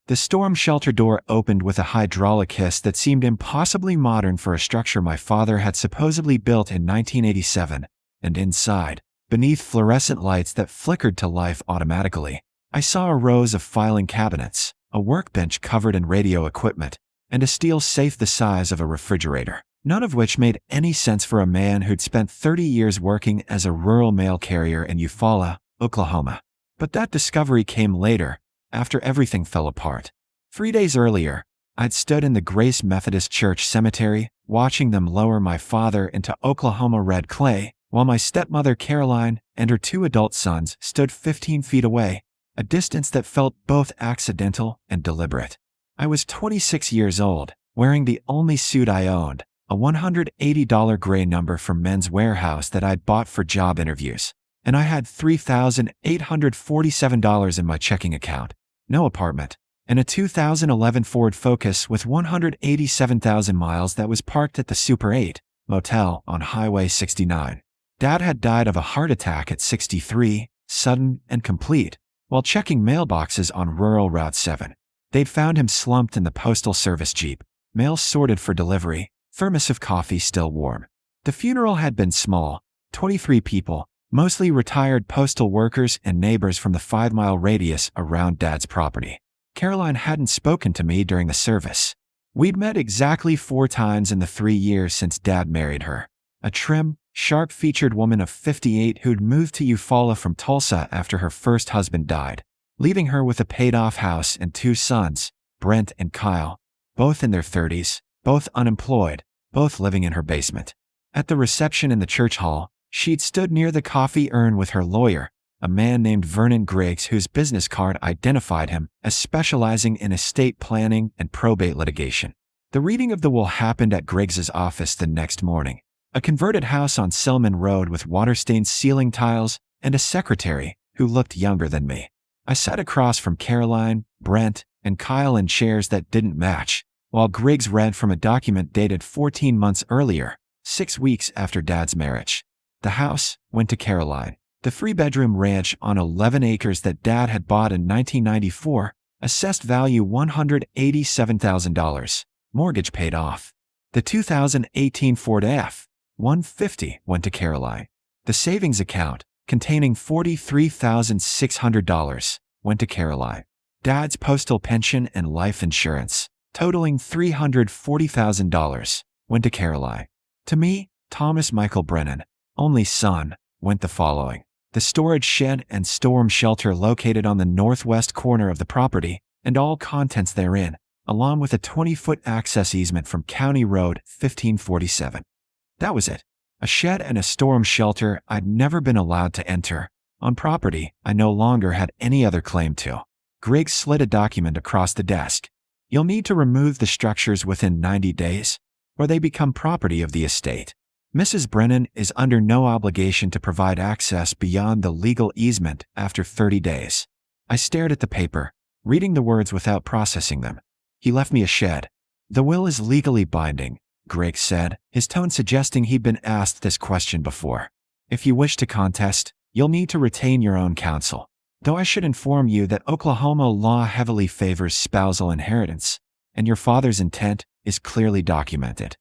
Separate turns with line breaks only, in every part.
The storm shelter door opened with a hydraulic hiss that seemed impossibly modern for a structure my father had supposedly built in 1987, and inside, beneath fluorescent lights that flickered to life automatically, I saw rows of filing cabinets, a workbench covered in radio equipment, and a steel safe the size of a refrigerator, none of which made any sense for a man who'd spent 30 years working as a rural mail carrier in Eufaula, Oklahoma. But that discovery came later, after everything fell apart. 3 days earlier, I'd stood in the Grace Methodist Church cemetery, watching them lower my father into Oklahoma red clay, while my stepmother Caroline and her 2 adult sons stood 15 feet away, a distance that felt both accidental and deliberate. I was 26 years old, wearing the only suit I owned, a $180 gray number from Men's Warehouse that I'd bought for job interviews, and I had $3,847 in my checking account, no apartment, and a 2011 Ford Focus with 187,000 miles that was parked at the Super 8 motel on Highway 69. Dad had died of a heart attack at 63, sudden and complete, while checking mailboxes on rural Route 7. They'd found him slumped in the Postal Service Jeep, mail sorted for delivery, thermos of coffee still warm. The funeral had been small, 23 people, mostly retired postal workers and neighbors from the 5-mile radius around Dad's property. Caroline hadn't spoken to me during the service. We'd met exactly 4 times in the 3 years since Dad married her. A trim, sharp-featured woman of 58 who'd moved to Eufaula from Tulsa after her first husband died, leaving her with a paid-off house and 2 sons, Brent and Kyle, both in their 30s, both unemployed, both living in her basement. At the reception in the church hall, she'd stood near the coffee urn with her lawyer, a man named Vernon Griggs whose business card identified him as specializing in estate planning and probate litigation. The reading of the will happened at Griggs's office the next morning, a converted house on Selman Road with water-stained ceiling tiles and a secretary who looked younger than me. I sat across from Caroline, Brent, and Kyle in chairs that didn't match, while Griggs read from a document dated 14 months earlier, 6 weeks after Dad's marriage. The house went to Caroline. The 3-bedroom ranch on 11 acres that Dad had bought in 1994, assessed value $187,000, mortgage paid off. The 2018 Ford F-150 went to Caroline. The savings account, containing $43,600, went to Caroline. Dad's postal pension and life insurance, totaling $340,000, went to Caroline. To me, Thomas Michael Brennan, only son, went the following: the storage shed and storm shelter located on the northwest corner of the property, and all contents therein, along with a 20-foot access easement from County Road 1547. That was it. A shed and a storm shelter I'd never been allowed to enter, on property I no longer had any other claim to. Griggs slid a document across the desk. You'll need to remove the structures within 90 days, or they become property of the estate. Mrs. Brennan is under no obligation to provide access beyond the legal easement after 30 days. I stared at the paper, reading the words without processing them. He left me a shed. The will is legally binding, Griggs said, his tone suggesting he'd been asked this question before. If you wish to contest, you'll need to retain your own counsel. Though I should inform you that Oklahoma law heavily favors spousal inheritance, and your father's intent is clearly documented.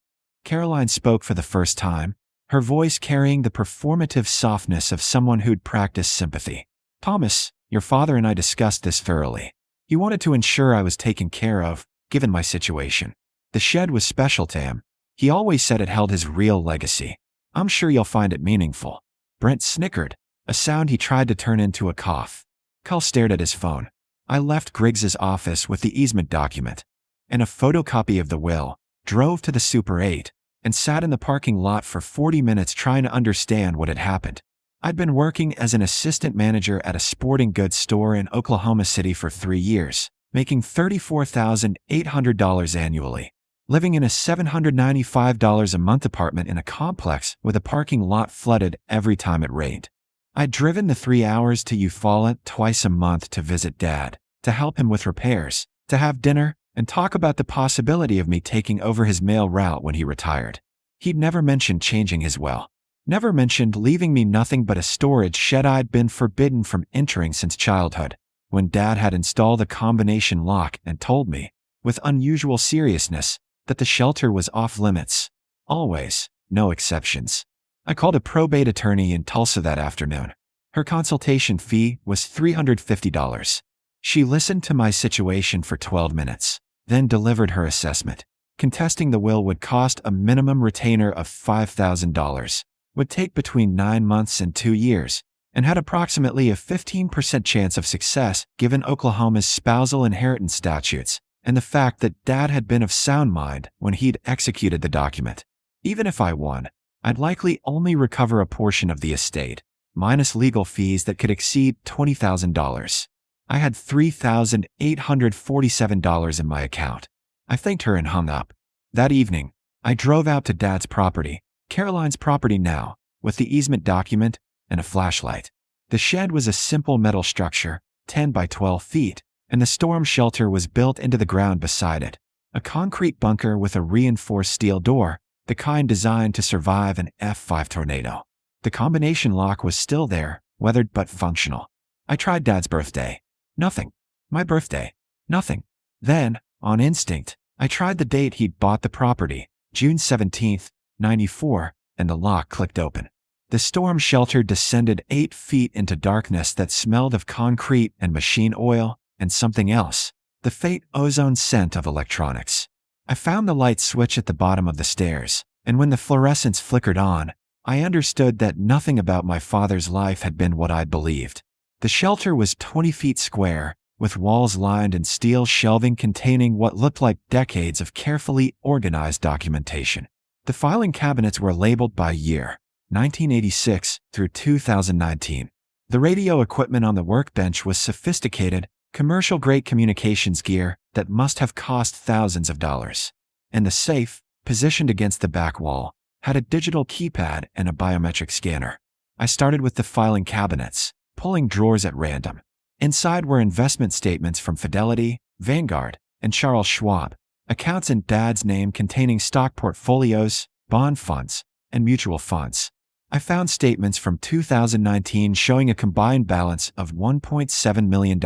Caroline spoke for the first time, her voice carrying the performative softness of someone who'd practiced sympathy. Thomas, your father and I discussed this thoroughly. He wanted to ensure I was taken care of, given my situation. The shed was special to him. He always said it held his real legacy. I'm sure you'll find it meaningful. Brent snickered, a sound he tried to turn into a cough. Kyle stared at his phone. I left Griggs's office with the easement document and a photocopy of the will, drove to the Super 8, and sat in the parking lot for 40 minutes trying to understand what had happened. I'd been working as an assistant manager at a sporting goods store in Oklahoma City for 3 years, making $34,800 annually, living in a $795 a month apartment in a complex with a parking lot flooded every time it rained. I'd driven the 3 hours to Eufaula twice a month to visit Dad, to help him with repairs, to have dinner, and talk about the possibility of me taking over his mail route when he retired. He'd never mentioned changing his will, never mentioned leaving me nothing but a storage shed I'd been forbidden from entering since childhood, when Dad had installed a combination lock and told me, with unusual seriousness, that the shelter was off limits. Always, no exceptions. I called a probate attorney in Tulsa that afternoon. Her consultation fee was $350. She listened to my situation for 12 minutes, then delivered her assessment, contesting the will would cost a minimum retainer of $5,000, would take between 9 months and 2 years, and had approximately a 15% chance of success given Oklahoma's spousal inheritance statutes and the fact that Dad had been of sound mind when he'd executed the document. Even if I won, I'd likely only recover a portion of the estate, minus legal fees that could exceed $20,000. I had $3,847 in my account. I thanked her and hung up. That evening, I drove out to Dad's property, Caroline's property now, with the easement document and a flashlight. The shed was a simple metal structure, 10 by 12 feet, and the storm shelter was built into the ground beside it. A concrete bunker with a reinforced steel door, the kind designed to survive an F5 tornado. The combination lock was still there, weathered but functional. I tried Dad's birthday. Nothing. My birthday. Nothing. Then, on instinct, I tried the date he'd bought the property, June 17th, 94, and the lock clicked open. The storm shelter descended 8 feet into darkness that smelled of concrete and machine oil and something else, the faint ozone scent of electronics. I found the light switch at the bottom of the stairs, and when the fluorescence flickered on, I understood that nothing about my father's life had been what I'd believed. The shelter was 20 feet square, with walls lined in steel shelving containing what looked like decades of carefully organized documentation. The filing cabinets were labeled by year, 1986 through 2019. The radio equipment on the workbench was sophisticated, commercial-grade communications gear that must have cost thousands of dollars. And the safe, positioned against the back wall, had a digital keypad and a biometric scanner. I started with the filing cabinets, pulling drawers at random. Inside were investment statements from Fidelity, Vanguard, and Charles Schwab, accounts in Dad's name containing stock portfolios, bond funds, and mutual funds. I found statements from 2019 showing a combined balance of $1.7 million.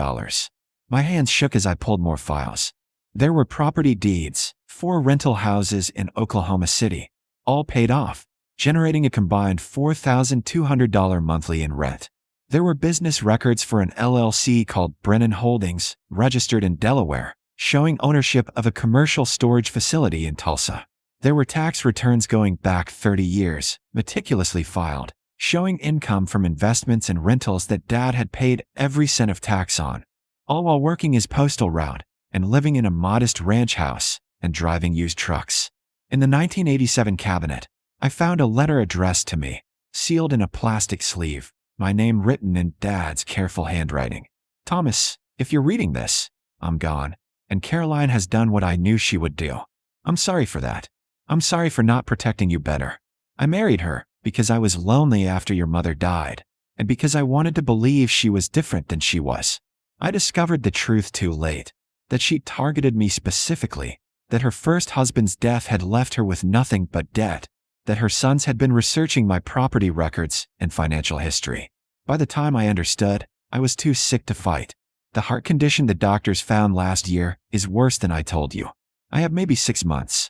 My hands shook as I pulled more files. There were property deeds, 4 rental houses in Oklahoma City, all paid off, generating a combined $4,200 monthly in rent. There were business records for an LLC called Brennan Holdings, registered in Delaware, showing ownership of a commercial storage facility in Tulsa. There were tax returns going back 30 years, meticulously filed, showing income from investments and rentals that Dad had paid every cent of tax on, all while working his postal route and living in a modest ranch house and driving used trucks. In the 1987 cabinet, I found a letter addressed to me, sealed in a plastic sleeve, my name written in Dad's careful handwriting. Thomas, if you're reading this, I'm gone, and Caroline has done what I knew she would do. I'm sorry for that. I'm sorry for not protecting you better. I married her because I was lonely after your mother died, and because I wanted to believe she was different than she was. I discovered the truth too late, that she targeted me specifically, that her first husband's death had left her with nothing but debt, that her sons had been researching my property records and financial history. By the time I understood, I was too sick to fight. The heart condition the doctors found last year is worse than I told you. I have maybe 6 months.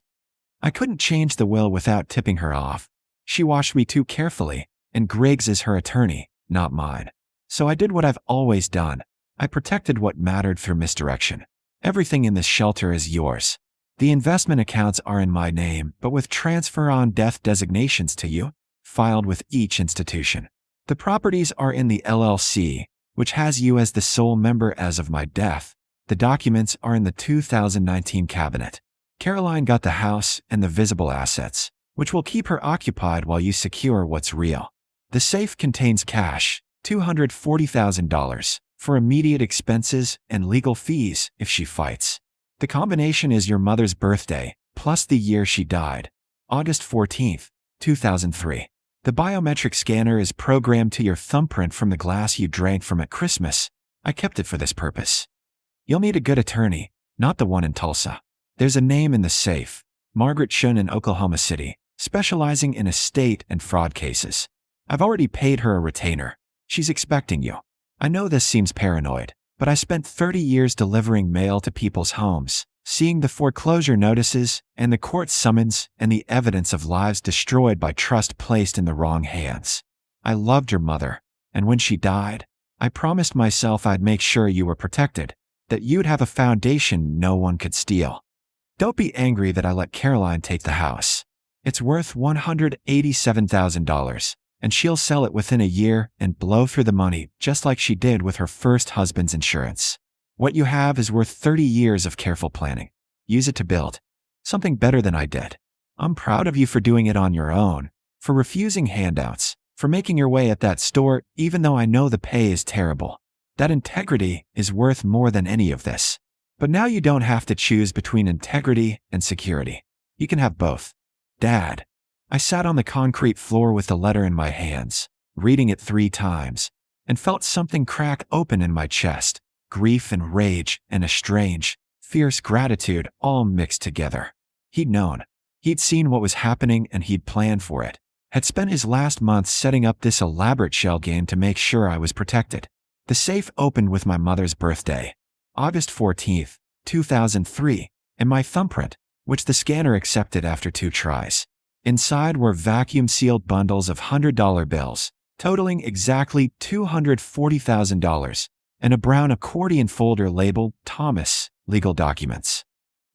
I couldn't change the will without tipping her off. She watched me too carefully, and Griggs is her attorney, not mine. So I did what I've always done. I protected what mattered through misdirection. Everything in this shelter is yours. The investment accounts are in my name, but with transfer on death designations to you, filed with each institution. The properties are in the LLC, which has you as the sole member as of my death. The documents are in the 2019 cabinet. Caroline got the house and the visible assets, which will keep her occupied while you secure what's real. The safe contains cash, $240,000, for immediate expenses and legal fees if she fights. The combination is your mother's birthday, plus the year she died, August 14th, 2003. The biometric scanner is programmed to your thumbprint from the glass you drank from at Christmas. I kept it for this purpose. You'll need a good attorney, not the one in Tulsa. There's a name in the safe, Margaret Shun in Oklahoma City, specializing in estate and fraud cases. I've already paid her a retainer. She's expecting you. I know this seems paranoid, But I spent 30 years delivering mail to people's homes, seeing the foreclosure notices and the court summons and the evidence of lives destroyed by trust placed in the wrong hands. I loved your mother, and when she died, I promised myself I'd make sure you were protected, that you'd have a foundation no one could steal. Don't be angry that I let Caroline take the house. It's worth $187,000, and she'll sell it within a year and blow through the money just like she did with her first husband's insurance. What you have is worth 30 years of careful planning. Use it to build something better than I did. I'm proud of you for doing it on your own, for refusing handouts, for making your way at that store even though I know the pay is terrible. That integrity is worth more than any of this. But now you don't have to choose between integrity and security. You can have both. Dad. I sat on the concrete floor with the letter in my hands, reading it 3 times, and felt something crack open in my chest. Grief and rage and estranged, fierce gratitude all mixed together. He'd known. He'd seen what was happening and he'd planned for it. Had spent his last month setting up this elaborate shell game to make sure I was protected. The safe opened with my mother's birthday, August 14th, 2003, and my thumbprint, which the scanner accepted after 2 tries. Inside were vacuum-sealed bundles of $100 bills, totaling exactly $240,000, and a brown accordion folder labeled Thomas, Legal Documents.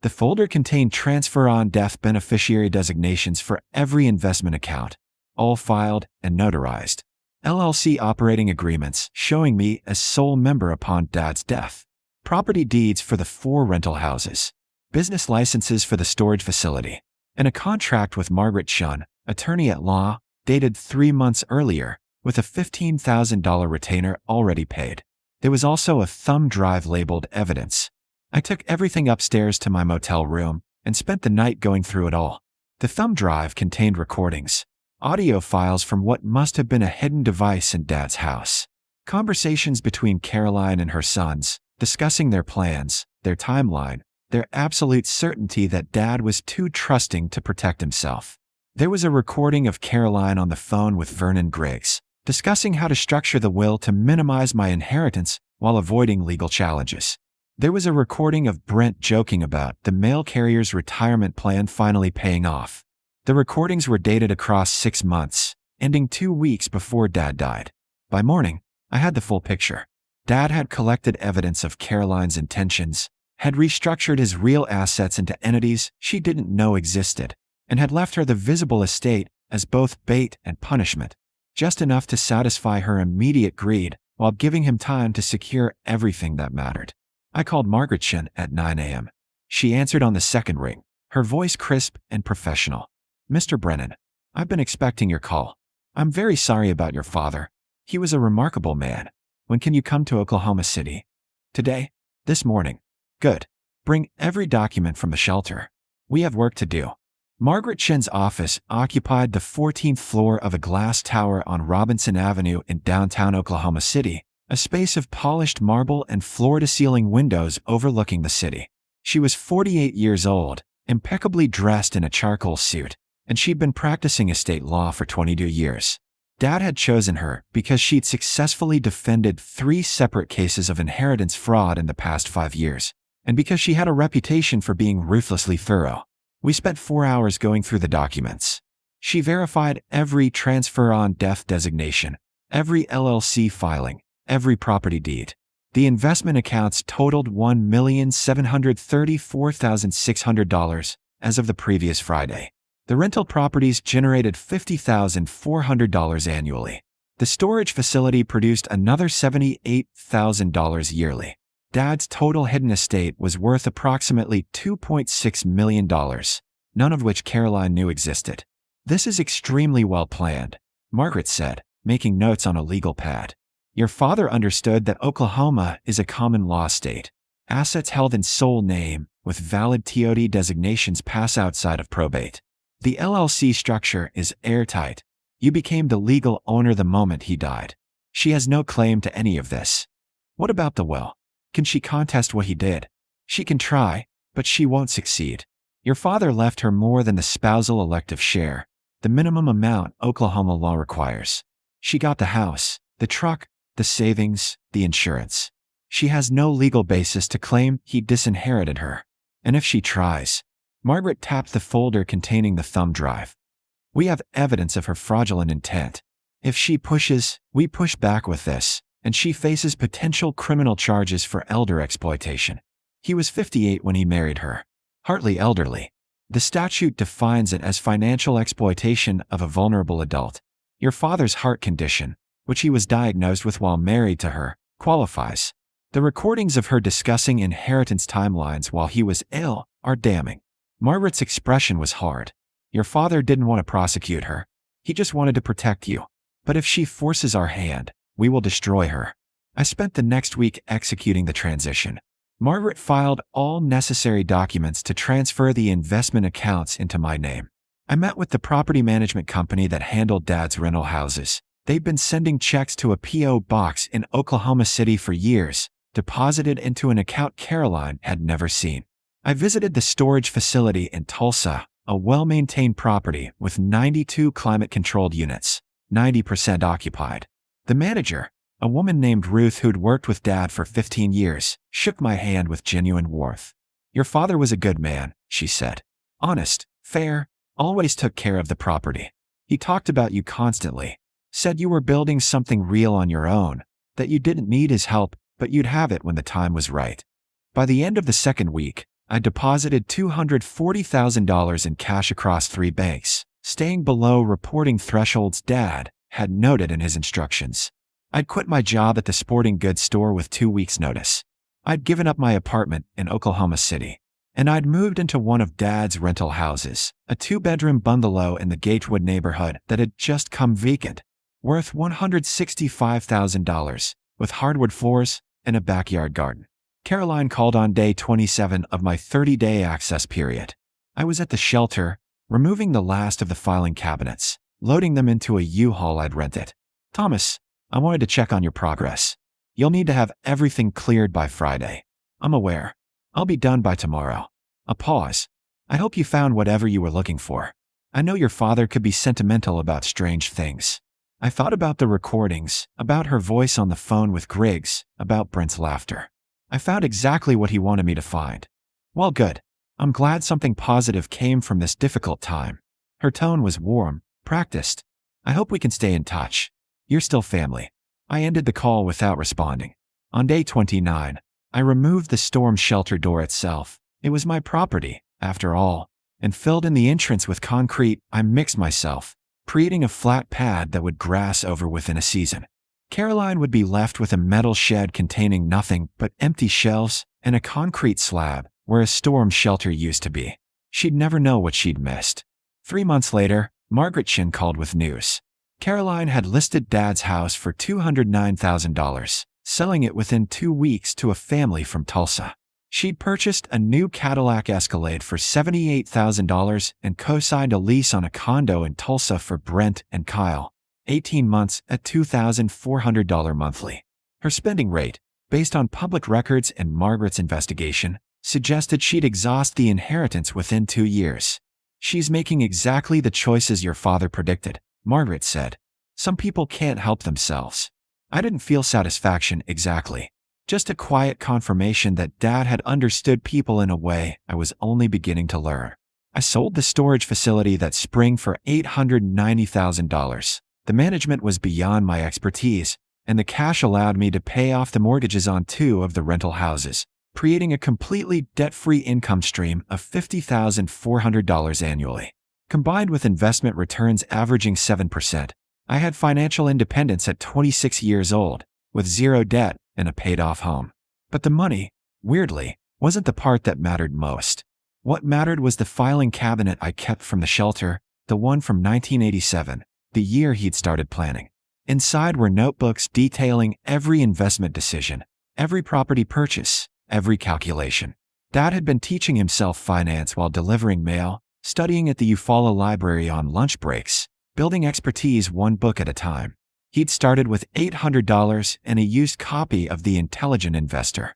The folder contained transfer-on-death beneficiary designations for every investment account, all filed and notarized. LLC operating agreements showing me as sole member upon Dad's death. Property deeds for the 4 rental houses. Business licenses for the storage facility. And a contract with Margaret Shun, attorney at law, dated 3 months earlier, with a $15,000 retainer already paid. There was also a thumb drive labeled evidence. I took everything upstairs to my motel room and spent the night going through it all. The thumb drive contained recordings, audio files from what must have been a hidden device in Dad's house. Conversations between Caroline and her sons, discussing their plans, their timeline, their absolute certainty that Dad was too trusting to protect himself. There was a recording of Caroline on the phone with Vernon Griggs, discussing how to structure the will to minimize my inheritance while avoiding legal challenges. There was a recording of Brent joking about the mail carrier's retirement plan finally paying off. The recordings were dated across 6 months, ending 2 weeks before Dad died. By morning, I had the full picture. Dad had collected evidence of Caroline's intentions, had restructured his real assets into entities she didn't know existed, and had left her the visible estate as both bait and punishment, just enough to satisfy her immediate greed while giving him time to secure everything that mattered. I called Margaret Shun at 9 a.m. She answered on the second ring, her voice crisp and professional. Mr. Brennan, I've been expecting your call. I'm very sorry about your father. He was a remarkable man. When can you come to Oklahoma City? Today? This morning. Good. Bring every document from the shelter. We have work to do. Margaret Shun's office occupied the 14th floor of a glass tower on Robinson Avenue in downtown Oklahoma City, a space of polished marble and floor-to-ceiling windows overlooking the city. She was 48 years old, impeccably dressed in a charcoal suit, and she'd been practicing estate law for 22 years. Dad had chosen her because she'd successfully defended 3 separate cases of inheritance fraud in the past 5 years, and because she had a reputation for being ruthlessly thorough. We spent 4 hours going through the documents. She verified every transfer-on-death designation, every LLC filing, every property deed. The investment accounts totaled $1,734,600 as of the previous Friday. The rental properties generated $50,400 annually. The storage facility produced another $78,000 yearly. Dad's total hidden estate was worth approximately $2.6 million, none of which Caroline knew existed. This is extremely well planned, Margaret said, making notes on a legal pad. Your father understood that Oklahoma is a common law state. Assets held in sole name with valid TOD designations pass outside of probate. The LLC structure is airtight. You became the legal owner the moment he died. She has no claim to any of this. What about the will? Can she contest what he did? She can try, but she won't succeed. Your father left her more than the spousal elective share, the minimum amount Oklahoma law requires. She got the house, the truck, the savings, the insurance. She has no legal basis to claim he disinherited her. And if she tries, Margaret tapped the folder containing the thumb drive. We have evidence of her fraudulent intent. If she pushes, we push back with this, and she faces potential criminal charges for elder exploitation. He was 58 when he married her. Hardly elderly. The statute defines it as financial exploitation of a vulnerable adult. Your father's heart condition, which he was diagnosed with while married to her, qualifies. The recordings of her discussing inheritance timelines while he was ill are damning. Margaret's expression was hard. Your father didn't want to prosecute her. He just wanted to protect you. But if she forces our hand, we will destroy her. I spent the next week executing the transition. Margaret filed all necessary documents to transfer the investment accounts into my name. I met with the property management company that handled Dad's rental houses. They'd been sending checks to a P.O. box in Oklahoma City for years, deposited into an account Caroline had never seen. I visited the storage facility in Tulsa, a well-maintained property with 92 climate-controlled units, 90% occupied. The manager, a woman named Ruth who'd worked with Dad for 15 years, shook my hand with genuine warmth. Your father was a good man, she said. Honest, fair, always took care of the property. He talked about you constantly. Said you were building something real on your own, that you didn't need his help, but you'd have it when the time was right. By the end of the second week, I deposited $240,000 in cash across 3 banks, staying below reporting thresholds Dad had noted in his instructions. I'd quit my job at the sporting goods store with 2 weeks' notice. I'd given up my apartment in Oklahoma City, and I'd moved into one of Dad's rental houses, a 2-bedroom bungalow in the Gatewood neighborhood that had just come vacant, worth $165,000, with hardwood floors and a backyard garden. Caroline called on day 27 of my 30-day access period. I was at the shelter, removing the last of the filing cabinets, loading them into a U-Haul I'd rented. Thomas, I wanted to check on your progress. You'll need to have everything cleared by Friday. I'm aware. I'll be done by tomorrow. A pause. I hope you found whatever you were looking for. I know your father could be sentimental about strange things. I thought about the recordings, about her voice on the phone with Griggs, about Brent's laughter. I found exactly what he wanted me to find. Well, good. I'm glad something positive came from this difficult time. Her tone was warm, practiced. I hope we can stay in touch. You're still family. I ended the call without responding. On day 29, I removed the storm shelter door itself. It was my property, after all, and filled in the entrance with concrete. I mixed myself, creating a flat pad that would grass over within a season. Caroline would be left with a metal shed containing nothing but empty shelves and a concrete slab where a storm shelter used to be. She'd never know what she'd missed. 3 months later, Margaret Chin called with news. Caroline had listed Dad's house for $209,000, selling it within 2 weeks to a family from Tulsa. She'd purchased a new Cadillac Escalade for $78,000 and co-signed a lease on a condo in Tulsa for Brent and Kyle, 18 months at $2,400 monthly. Her spending rate, based on public records and Margaret's investigation, suggested she'd exhaust the inheritance within 2 years. She's making exactly the choices your father predicted, Margaret said. Some people can't help themselves. I didn't feel satisfaction exactly. Just a quiet confirmation that Dad had understood people in a way I was only beginning to learn. I sold the storage facility that spring for $890,000. The management was beyond my expertise, and the cash allowed me to pay off the mortgages on 2 of the rental houses, creating a completely debt-free income stream of $50,400 annually. Combined with investment returns averaging 7%, I had financial independence at 26 years old, with 0 debt and a paid-off home. But the money, weirdly, wasn't the part that mattered most. What mattered was the filing cabinet I kept from the shelter, the one from 1987, the year he'd started planning. Inside were notebooks detailing every investment decision, every property purchase, every calculation. Dad had been teaching himself finance while delivering mail, studying at the Eufaula Library on lunch breaks, building expertise 1 book at a time. He'd started with $800 and a used copy of The Intelligent Investor.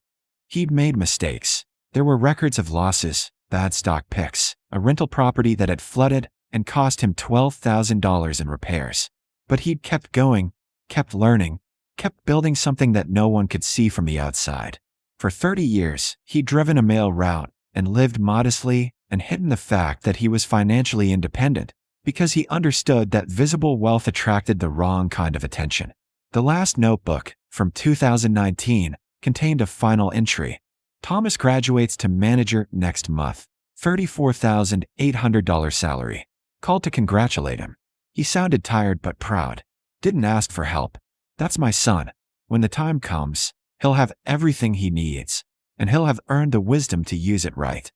He'd made mistakes. There were records of losses, bad stock picks, a rental property that had flooded and cost him $12,000 in repairs. But he'd kept going, kept learning, kept building something that no one could see from the outside. For 30 years, he'd driven a mail route and lived modestly and hidden the fact that he was financially independent because he understood that visible wealth attracted the wrong kind of attention. The last notebook, from 2019, contained a final entry. Thomas graduates to manager next month, $34,800 salary. Called to congratulate him. He sounded tired but proud. Didn't ask for help. That's my son. When the time comes, he'll have everything he needs, and he'll have earned the wisdom to use it right.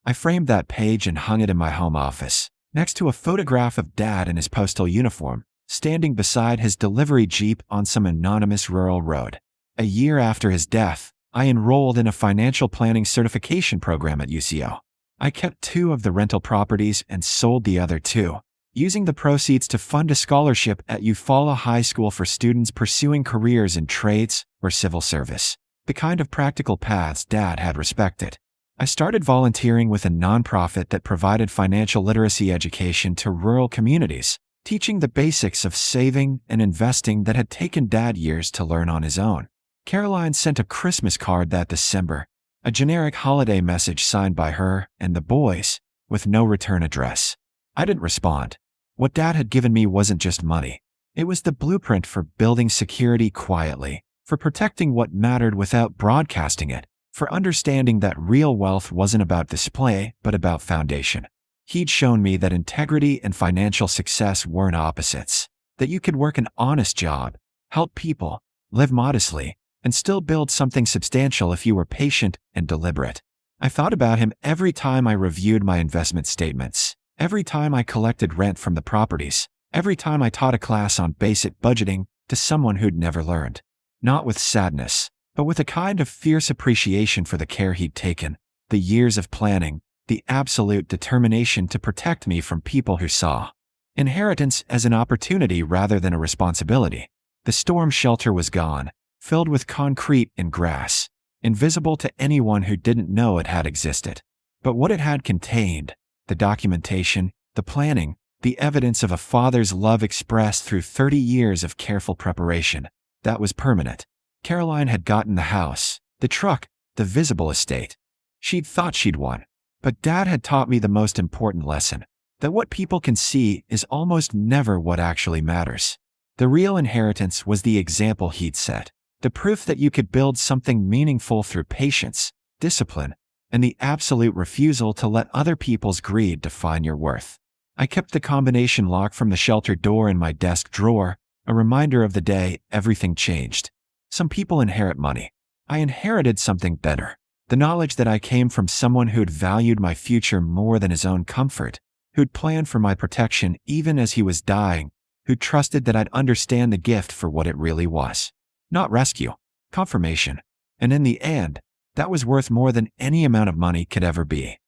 I framed that page and hung it in my home office, next to a photograph of Dad in his postal uniform, standing beside his delivery Jeep on some anonymous rural road. A year after his death, I enrolled in a financial planning certification program at UCO. I kept 2 of the rental properties and sold the other 2, using the proceeds to fund a scholarship at Eufaula High School for students pursuing careers in trades or civil service, the kind of practical paths Dad had respected. I started volunteering with a nonprofit that provided financial literacy education to rural communities, teaching the basics of saving and investing that had taken Dad years to learn on his own. Caroline sent a Christmas card that December, a generic holiday message signed by her and the boys, with no return address. I didn't respond. What Dad had given me wasn't just money. It was the blueprint for building security quietly, for protecting what mattered without broadcasting it, for understanding that real wealth wasn't about display but about foundation. He'd shown me that integrity and financial success weren't opposites, that you could work an honest job, help people, live modestly, and still build something substantial if you were patient and deliberate. I thought about him every time I reviewed my investment statements, every time I collected rent from the properties, every time I taught a class on basic budgeting to someone who'd never learned. Not with sadness, but with a kind of fierce appreciation for the care he'd taken, the years of planning, the absolute determination to protect me from people who saw inheritance as an opportunity rather than a responsibility. The storm shelter was gone, filled with concrete and grass, invisible to anyone who didn't know it had existed. But what it had contained, the documentation, the planning, the evidence of a father's love expressed through 30 years of careful preparation, that was permanent. Caroline had gotten the house, the truck, the visible estate. She'd thought she'd won. But Dad had taught me the most important lesson, that what people can see is almost never what actually matters. The real inheritance was the example he'd set, the proof that you could build something meaningful through patience, discipline, and the absolute refusal to let other people's greed define your worth. I kept the combination lock from the shelter door in my desk drawer, a reminder of the day everything changed. Some people inherit money. I inherited something better. The knowledge that I came from someone who'd valued my future more than his own comfort, who'd planned for my protection even as he was dying, who trusted that I'd understand the gift for what it really was. Not rescue, confirmation. And in the end, that was worth more than any amount of money could ever be.